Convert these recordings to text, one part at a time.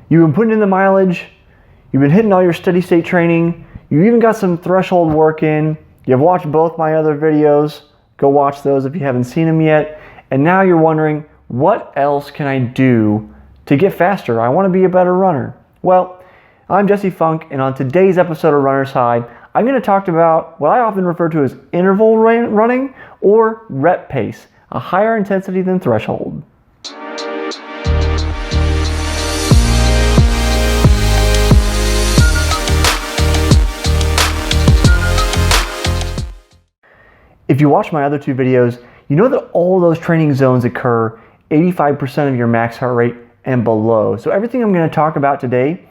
You've been putting in the mileage, you've been hitting all your steady state training, you even got some threshold work in, you've watched both my other videos, go watch those if you haven't seen them yet, and now you're wondering, what else can I do to get faster? I want to be a better runner. Well, I'm Jesse Funk, and on today's episode of Runner's High, I'm going to talk about what I often refer to as interval running or rep pace, a higher intensity than threshold. If you watch my other two videos, you know that all those training zones occur 85% of your max heart rate and below. So everything I'm going to talk about today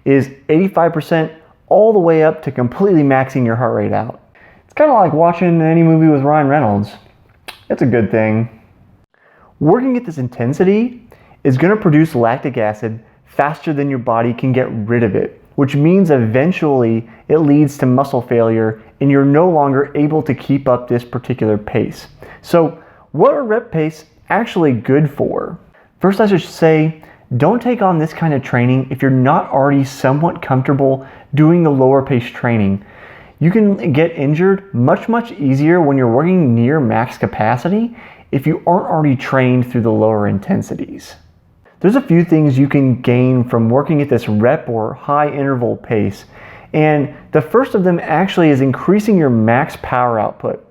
is 85% all the way up to completely maxing your heart rate out. It's kind of like watching any movie with Ryan Reynolds. It's a good thing. Working at this intensity is going to produce lactic acid faster than your body can get rid of it, which means eventually it leads to muscle failure and you're no longer able to keep up this particular pace. So what are rep pace actually good for? First, I should say, don't take on this kind of training if you're not already somewhat comfortable doing the lower pace training. You can get injured much easier when you're working near max capacity if you aren't already trained through the lower intensities. There's a few things you can gain from working at this rep or high interval pace, and the first of them actually is increasing your max power output.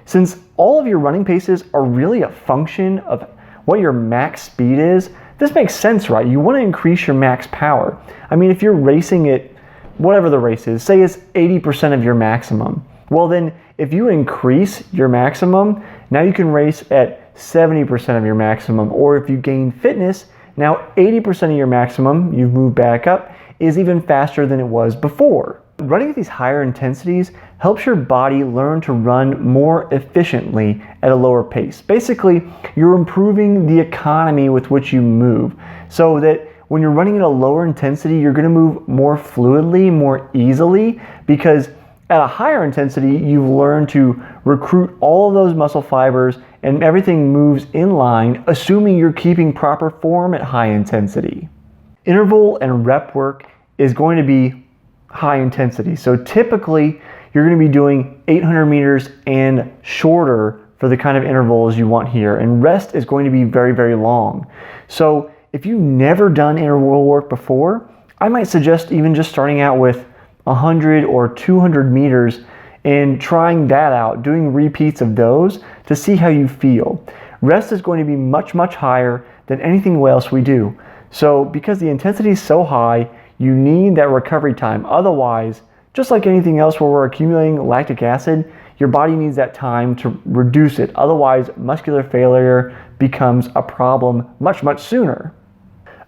Since all of your running paces are really a function of what your max speed is, this makes sense, right? You want to increase your max power. I mean, if you're racing at whatever the race is, say it's 80% of your maximum, well then if you increase your maximum, now you can race at 70% of your maximum, or if you gain fitness, now 80% of your maximum, you've moved back up, is even faster than it was before. Running at these higher intensities helps your body learn to run more efficiently at a lower pace. Basically, you're improving the economy with which you move, so that when you're running at a lower intensity, you're going to move more fluidly, more easily, because at a higher intensity, you've learned to recruit all of those muscle fibers and everything moves in line, assuming you're keeping proper form at high intensity. Interval and rep work is going to be high intensity. So typically, you're going to be doing 800 meters and shorter for the kind of intervals you want here. And rest is going to be very long. So if you've never done interval work before, I might suggest even just starting out with 100 or 200 meters and trying that out, doing repeats of those to see how you feel. Rest is going to be much higher than anything else we do. So because the intensity is so high, you need that recovery time. Otherwise, just like anything else where we're accumulating lactic acid, your body needs that time to reduce it. Otherwise, muscular failure becomes a problem much sooner.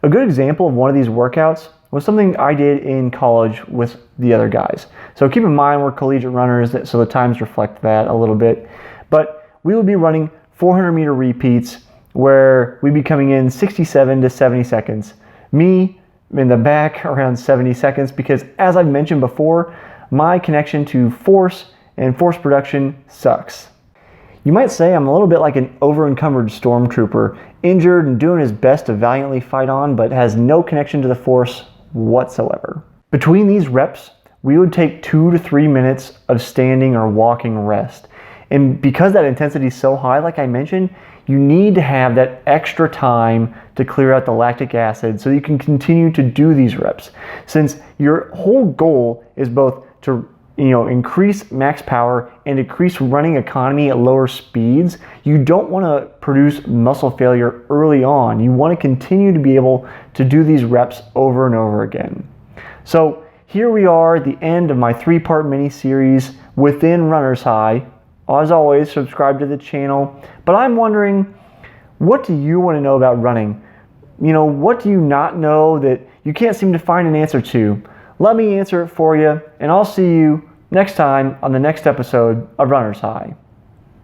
A good example of one of these workouts was something I did in college with the other guys. So keep in mind we're collegiate runners, so the times reflect that a little bit. But we would be running 400 meter repeats where we'd be coming in 67 to 70 seconds. Me in the back around 70 seconds because, as I've mentioned before, my connection to force and force production sucks. You might say I'm a little bit like an over-encumbered stormtrooper, injured and doing his best to valiantly fight on, but has no connection to the force whatsoever. Between these reps, we would take 2 to 3 minutes of standing or walking rest. And because that intensity is so high, like I mentioned, you need to have that extra time to clear out the lactic acid so you can continue to do these reps. Since your whole goal is both to increase max power and increase running economy at lower speeds, you don't want to produce muscle failure early on. You want to continue to be able to do these reps over and over again. So here we are at the end of my 3-part mini-series within Runner's High. As always, subscribe to the channel. But I'm wondering, what do you want to know about running? What do you not know that you can't seem to find an answer to? Let me answer it for you, and I'll see you next time on the next episode of Runner's High.